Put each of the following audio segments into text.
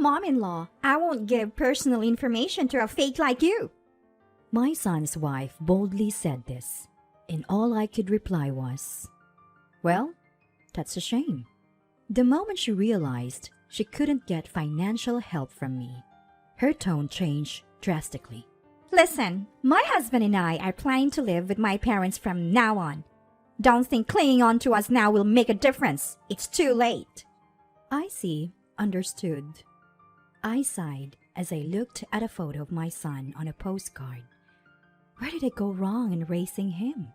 Mom-in-law, I won't give personal information to a fake like you. My son's wife boldly said this, and all I could reply was, "Well, that's a shame." The moment she realized she couldn't get financial help from me, her tone changed drastically. Listen, my husband and I are planning to live with my parents from now on. Don't think clinging on to us now will make a difference. It's too late. I see, understood. I sighed as I looked at a photo of my son on a postcard. Where did I go wrong in raising him?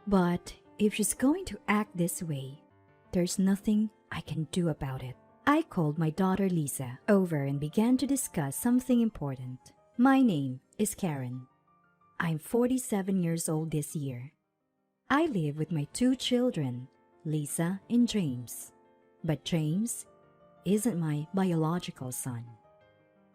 But if she's going to act this way, there's nothing I can do about it. I called my daughter Lisa over and began to discuss something important. My name is Karen. I'm 47 years old this year. I live with my 2 children, Lisa and James. But James isn't my biological son.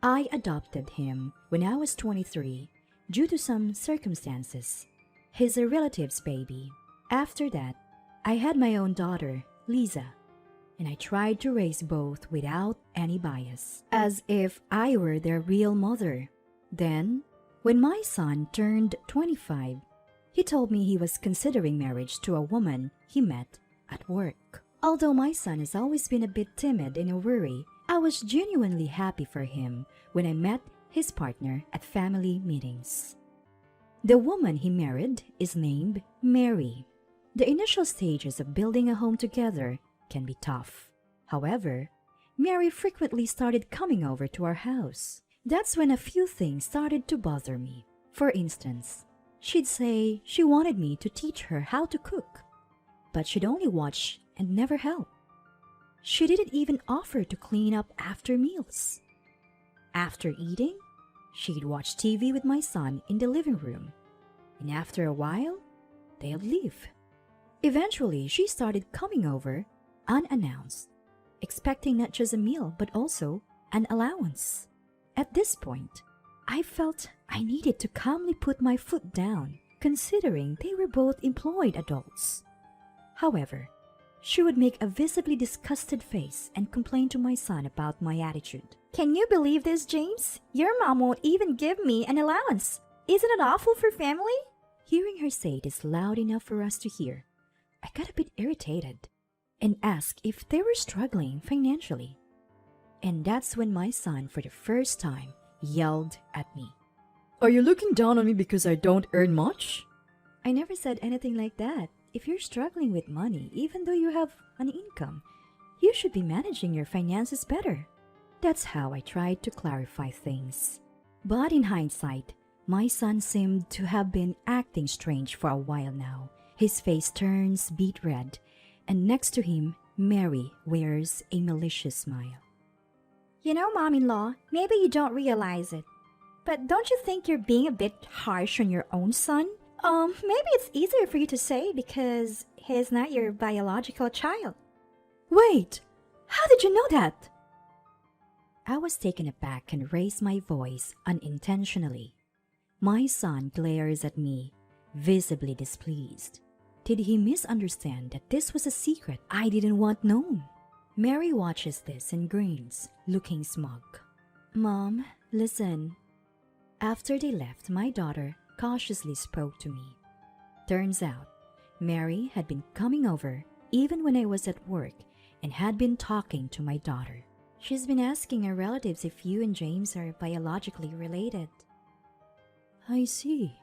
I adopted him when I was 23 due to some circumstances. He's a relative's baby. After that, I had my own daughter, Lisa, and I tried to raise both without any bias, as if I were their real mother. Then, when my son turned 25, he told me he was considering marriage to a woman he met at work. Although my son has always been a bit timid and a worry, I was genuinely happy for him when I met his partner at family meetings. The woman he married is named Mary. The initial stages of building a home together can be tough. However, Mary frequently started coming over to our house. That's when a few things started to bother me. For instance, she'd say she wanted me to teach her how to cook, but she'd only watch and never help. She didn't even offer to clean up after meals. After eating, she'd watch TV with my son in the living room, and after a while, they'd leave. Eventually, she started coming over unannounced, expecting not just a meal but also an allowance. At this point, I felt I needed to calmly put my foot down, considering they were both employed adults. However, she would make a visibly disgusted face and complain to my son about my attitude. Can you believe this, James? Your mom won't even give me an allowance. Isn't it awful for family? Hearing her say this loud enough for us to hear, I got a bit irritated and asked if they were struggling financially. And that's when my son, for the first time, yelled at me. "Are you looking down on me because I don't earn much?" I never said anything like that. If you're struggling with money, even though you have an income, you should be managing your finances better. That's how I tried to clarify things. But in hindsight, my son seemed to have been acting strange for a while now. His face turns beet red, and next to him, Mary wears a malicious smile. You know, Mom-in-law, maybe you don't realize it, but don't you think you're being a bit harsh on your own son? Maybe it's easier for you to say because he's not your biological child. Wait, how did you know that? I was taken aback and raised my voice unintentionally. My son glares at me, visibly displeased. Did he misunderstand that this was a secret I didn't want known? Mary watches this and grins, looking smug. Mom, listen. After they left, my daughter cautiously spoke to me. Turns out, Mary had been coming over even when I was at work and had been talking to my daughter. She's been asking her relatives if you and James are biologically related. I see.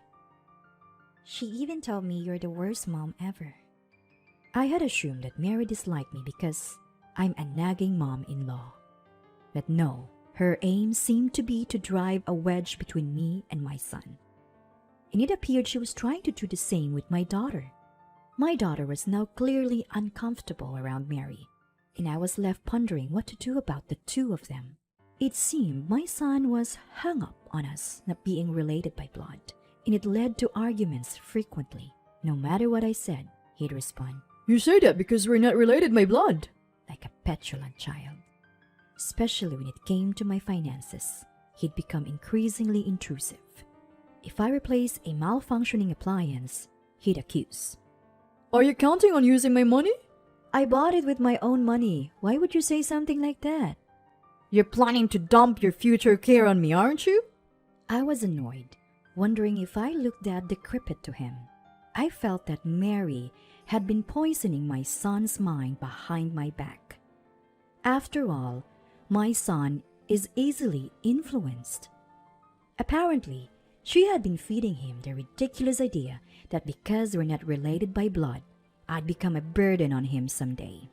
She even told me you're the worst mom ever. I had assumed that Mary disliked me because I'm a nagging mom-in-law. But no, her aim seemed to be to drive a wedge between me and my son. And it appeared she was trying to do the same with my daughter. My daughter was now clearly uncomfortable around Mary, and I was left pondering what to do about the two of them. It seemed my son was hung up on us not being related by blood, and it led to arguments frequently. No matter what I said, he'd respond, "You say that because we're not related by blood," like a petulant child. Especially when it came to my finances, he'd become increasingly intrusive. If I replaced a malfunctioning appliance, he'd accuse. "Are you counting on using my money?" I bought it with my own money. Why would you say something like that? You're planning to dump your future care on me, aren't you? I was annoyed, wondering if I looked that decrepit to him. I felt that Mary had been poisoning my son's mind behind my back. After all, my son is easily influenced. Apparently, she had been feeding him the ridiculous idea that because we're not related by blood, I'd become a burden on him someday.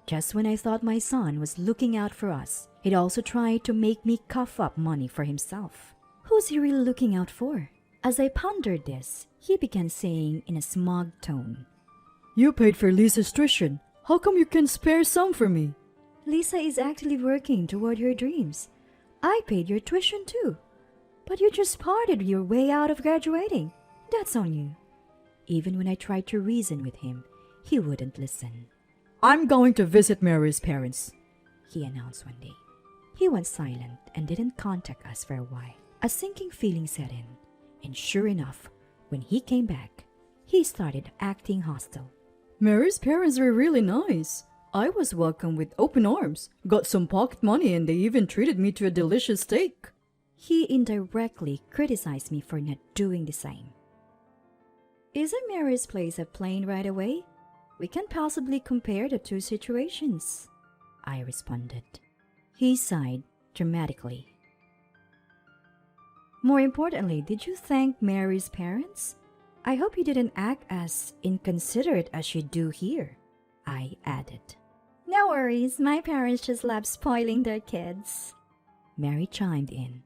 Just when I thought my son was looking out for us, he'd also tried to make me cough up money for himself. Who's he really looking out for? As I pondered this, he began saying in a smug tone, You paid for Lisa's tuition. How come you can spare some for me? Lisa is actually working toward her dreams. I paid your tuition too. But you just parted your way out of graduating. That's on you. Even when I tried to reason with him, he wouldn't listen. I'm going to visit Mary's parents, He announced one day. He went silent and didn't contact us for a while. A sinking feeling set in, and sure enough, when he came back, he started acting hostile. Mary's parents were really nice. I was welcomed with open arms, got some pocket money, and they even treated me to a delicious steak. He indirectly criticized me for not doing the same. Isn't Mary's place a plane right away? We can possibly compare the two situations, I responded. He sighed dramatically. More importantly, did you thank Mary's parents? I hope you didn't act as inconsiderate as you do here, I added. No worries, my parents just love spoiling their kids. Mary chimed in,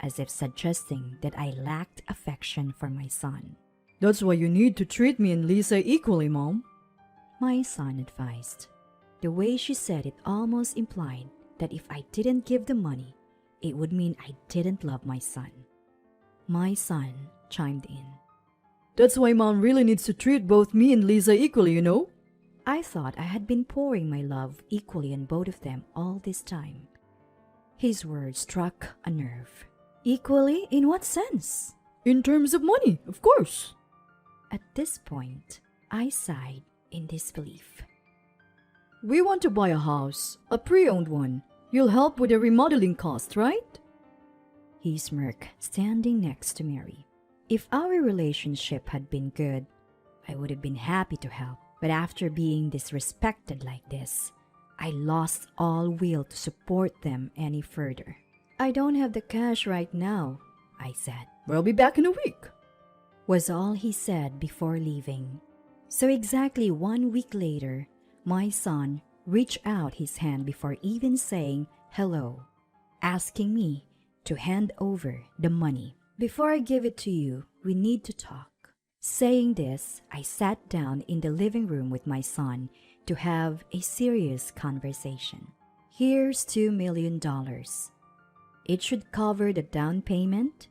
as if suggesting that I lacked affection for my son. That's why you need to treat me and Lisa equally, Mom. My son advised. The way she said it almost implied that if I didn't give the money, it would mean I didn't love my son. My son chimed in. That's why Mom really needs to treat both me and Lisa equally, you know? I thought I had been pouring my love equally on both of them all this time. His words struck a nerve. Equally in what sense? In terms of money, of course. At this point, I sighed in disbelief. We want to buy a house, a pre-owned one. You'll help with the remodeling cost, right? He smirked, standing next to Mary. If our relationship had been good, I would have been happy to help. But after being disrespected like this, I lost all will to support them any further. I don't have the cash right now, I said. We'll be back in a week, Was all he said before leaving. So exactly 1 week later, my son reached out his hand before even saying hello, asking me to hand over the money. Before I give it to you, we need to talk. Saying this, I sat down in the living room with my son to have a serious conversation. Here's $2 million. It should cover the down payment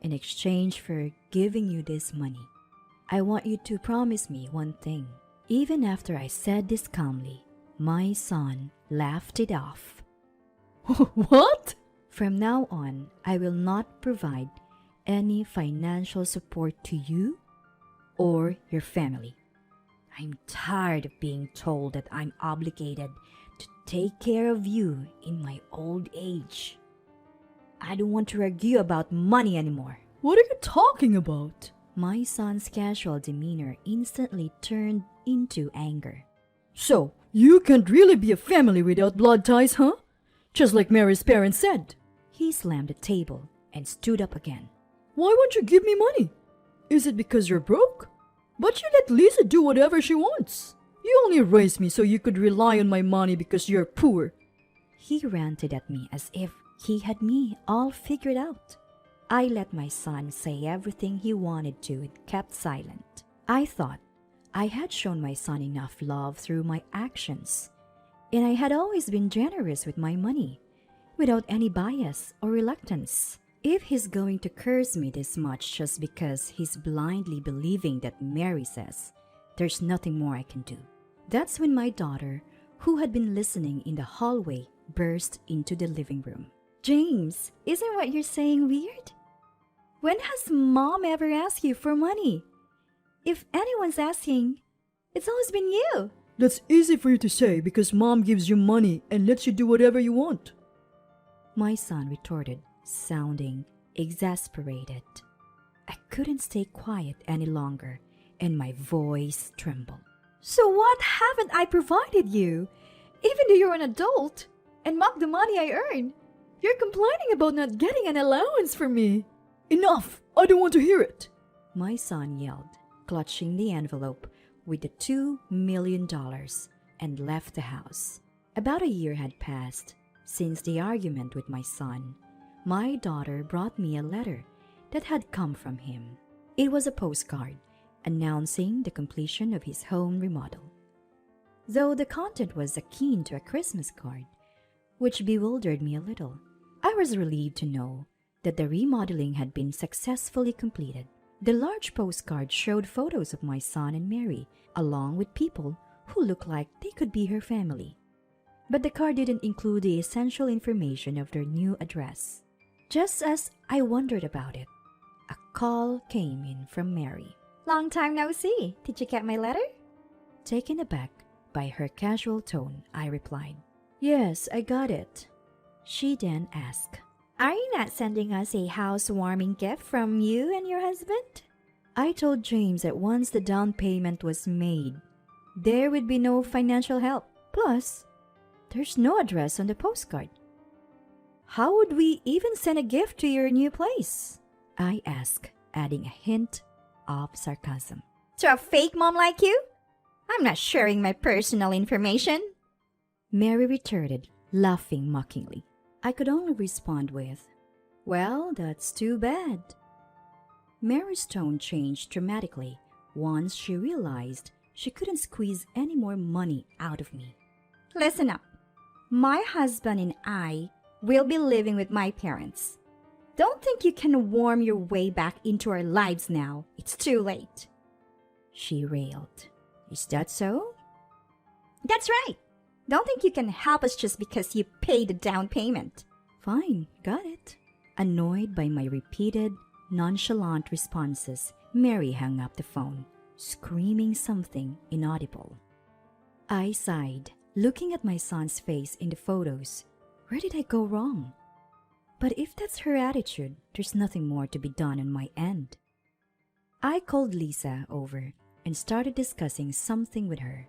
in exchange for giving you this money. I want you to promise me one thing. Even after I said this calmly, my son laughed it off. What? From now on, I will not provide any financial support to you or your family. I'm tired of being told that I'm obligated to take care of you in my old age. I don't want to argue about money anymore. What are you talking about? My son's casual demeanor instantly turned into anger. So, you can't really be a family without blood ties, huh? Just like Mary's parents said. He slammed the table and stood up again. Why won't you give me money? Is it because you're broke? But you let Lisa do whatever she wants. You only raised me so you could rely on my money because you're poor. He ranted at me as if he had me all figured out. I let my son say everything he wanted to and kept silent. I thought I had shown my son enough love through my actions, and I had always been generous with my money, without any bias or reluctance. If he's going to curse me this much just because he's blindly believing that Mary says, there's nothing more I can do. That's when my daughter, who had been listening in the hallway, burst into the living room. James, isn't what you're saying weird? When has Mom ever asked you for money? If anyone's asking, it's always been you. That's easy for you to say because Mom gives you money and lets you do whatever you want. my son retorted, sounding exasperated. I couldn't stay quiet any longer, and my voice trembled. So what haven't I provided you? Even though you're an adult and mock the money I earn, you're complaining about not getting an allowance for me. Enough! I don't want to hear it! My son yelled, clutching the envelope with the $2 million, and left the house. About a year had passed since the argument with my son. My daughter brought me a letter that had come from him. It was a postcard announcing the completion of his home remodel. Though the content was akin to a Christmas card, which bewildered me a little, I was relieved to know that the remodeling had been successfully completed. The large postcard showed photos of my son and Mary, along with people who looked like they could be her family. But the card didn't include the essential information of their new address. Just as I wondered about it, a call came in from Mary. Long time no see. Did you get my letter? Taken aback by her casual tone, I replied, "Yes, I got it." She then asked, Are you not sending us a housewarming gift from you and your husband? I told James that once the down payment was made, there would be no financial help. Plus, there's no address on the postcard. How would we even send a gift to your new place? I asked, adding a hint of sarcasm. To a fake mom like you? I'm not sharing my personal information. Mary retorted, laughing mockingly. I could only respond with, "Well, that's too bad." Mary's tone changed dramatically once she realized she couldn't squeeze any more money out of me. Listen up. My husband and I will be living with my parents. Don't think you can worm your way back into our lives now. It's too late. She railed. Is that so? That's right. Don't think you can help us just because you paid the down payment. Fine, got it. Annoyed by my repeated, nonchalant responses, Mary hung up the phone, screaming something inaudible. I sighed, looking at my son's face in the photos. Where did I go wrong? But if that's her attitude, there's nothing more to be done on my end. I called Lisa over and started discussing something with her.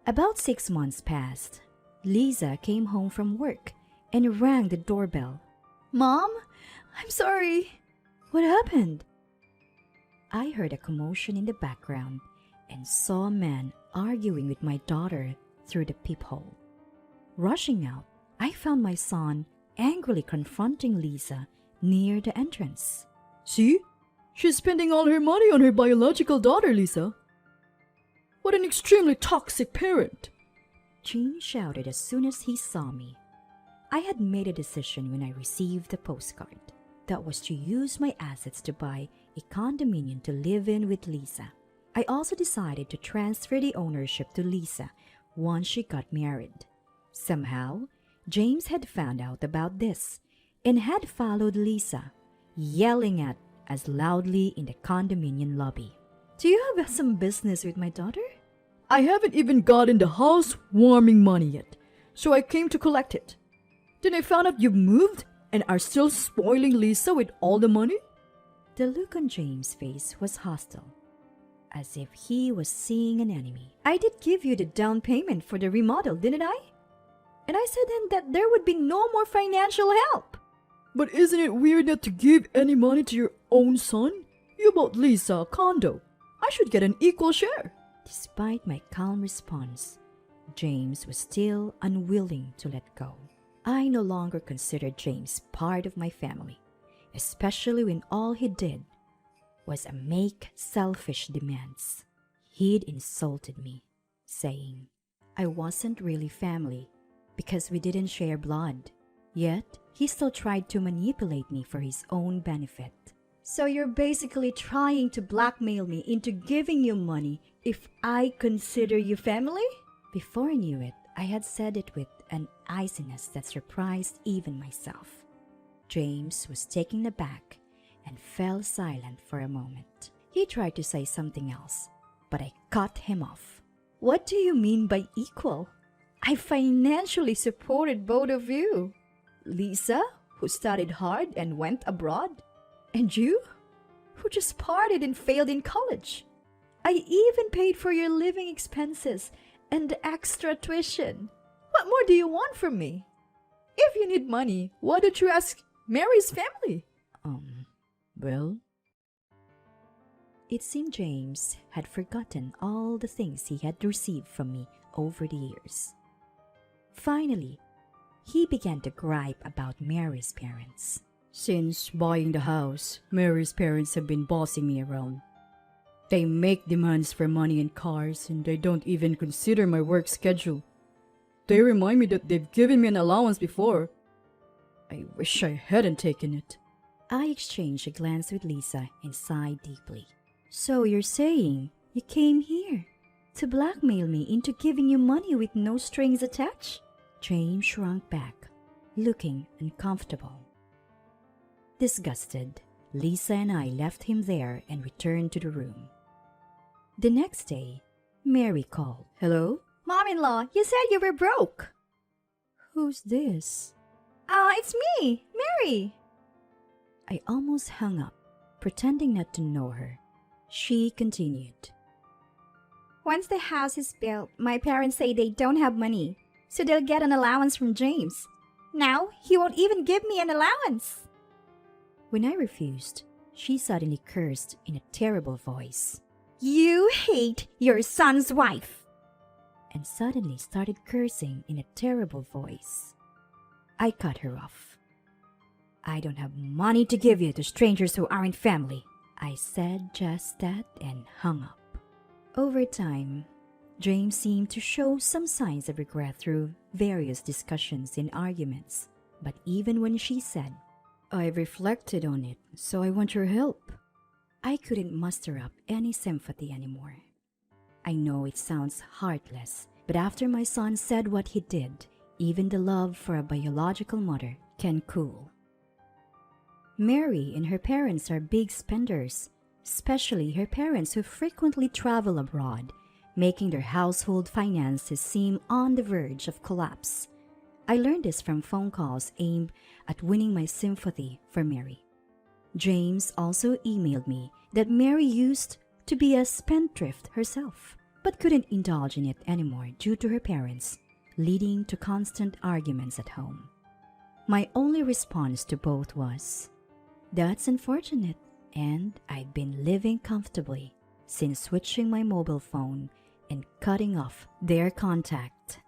About 6 months passed. Lisa came home from work and rang the doorbell. Mom, I'm sorry. What happened? I heard a commotion in the background and saw a man arguing with my daughter through the peephole. Rushing out, I found my son angrily confronting Lisa near the entrance. See? She's spending all her money on her biological daughter, Lisa. What an extremely toxic parent! Gene shouted as soon as he saw me. I had made a decision when I received the postcard. That was to use my assets to buy a condominium to live in with Lisa. I also decided to transfer the ownership to Lisa once she got married. Somehow, James had found out about this and had followed Lisa, yelling at as loudly in the condominium lobby. Do you have some business with my daughter? I haven't even gotten the housewarming money yet, so I came to collect it. Then I found out you've moved and are still spoiling Lisa with all the money? The look on James' face was hostile, as if he was seeing an enemy. I did give you the down payment for the remodel, didn't I? And I said then that there would be no more financial help. But isn't it weird not to give any money to your own son? You bought Lisa a condo. I should get an equal share. Despite my calm response, James was still unwilling to let go. I no longer considered James part of my family, especially when all he did was make selfish demands. He'd insulted me, saying I wasn't really family because we didn't share blood. Yet, he still tried to manipulate me for his own benefit. So you're basically trying to blackmail me into giving you money if I consider you family? Before I knew it, I had said it with an iciness that surprised even myself. James was taken aback and fell silent for a moment. He tried to say something else, but I cut him off. What do you mean by equal? I financially supported both of you. Lisa, who studied hard and went abroad? And you, who just partied and failed in college? I even paid for your living expenses and the extra tuition. What more do you want from me? If you need money, why don't you ask Mary's family? Well... It seemed James had forgotten all the things he had received from me over the years. Finally, he began to gripe about Mary's parents. Since buying the house, Mary's parents have been bossing me around. They make demands for money and cars, and they don't even consider my work schedule. They remind me that they've given me an allowance before. I wish I hadn't taken it. I exchanged a glance with Lisa and sighed deeply. So you're saying you came here to blackmail me into giving you money with no strings attached? James shrunk back, looking uncomfortable. Disgusted, Lisa and I left him there and returned to the room. The next day, Mary called. Hello? Mom-in-law, you said you were broke. Who's this? It's me, Mary. I almost hung up, pretending not to know her. She continued. Once the house is built, my parents say they don't have money, so they'll get an allowance from James. Now, he won't even give me an allowance. When I refused, she suddenly cursed in a terrible voice. You hate your son's wife. And suddenly started cursing in a terrible voice. I cut her off. I don't have money to give you to strangers who aren't family. I said just that and hung up. Over time, James seemed to show some signs of regret through various discussions and arguments. But even when she said, I've reflected on it, so I want your help, I couldn't muster up any sympathy anymore. I know it sounds heartless, but after my son said what he did, even the love for a biological mother can cool. Mary and her parents are big spenders, especially her parents who frequently travel abroad, making their household finances seem on the verge of collapse. I learned this from phone calls aimed at winning my sympathy for Mary. James also emailed me that Mary used to be a spendthrift herself, but couldn't indulge in it anymore due to her parents, leading to constant arguments at home. My only response to both was, "That's unfortunate, and I'd been living comfortably since switching my mobile phone and cutting off their contact."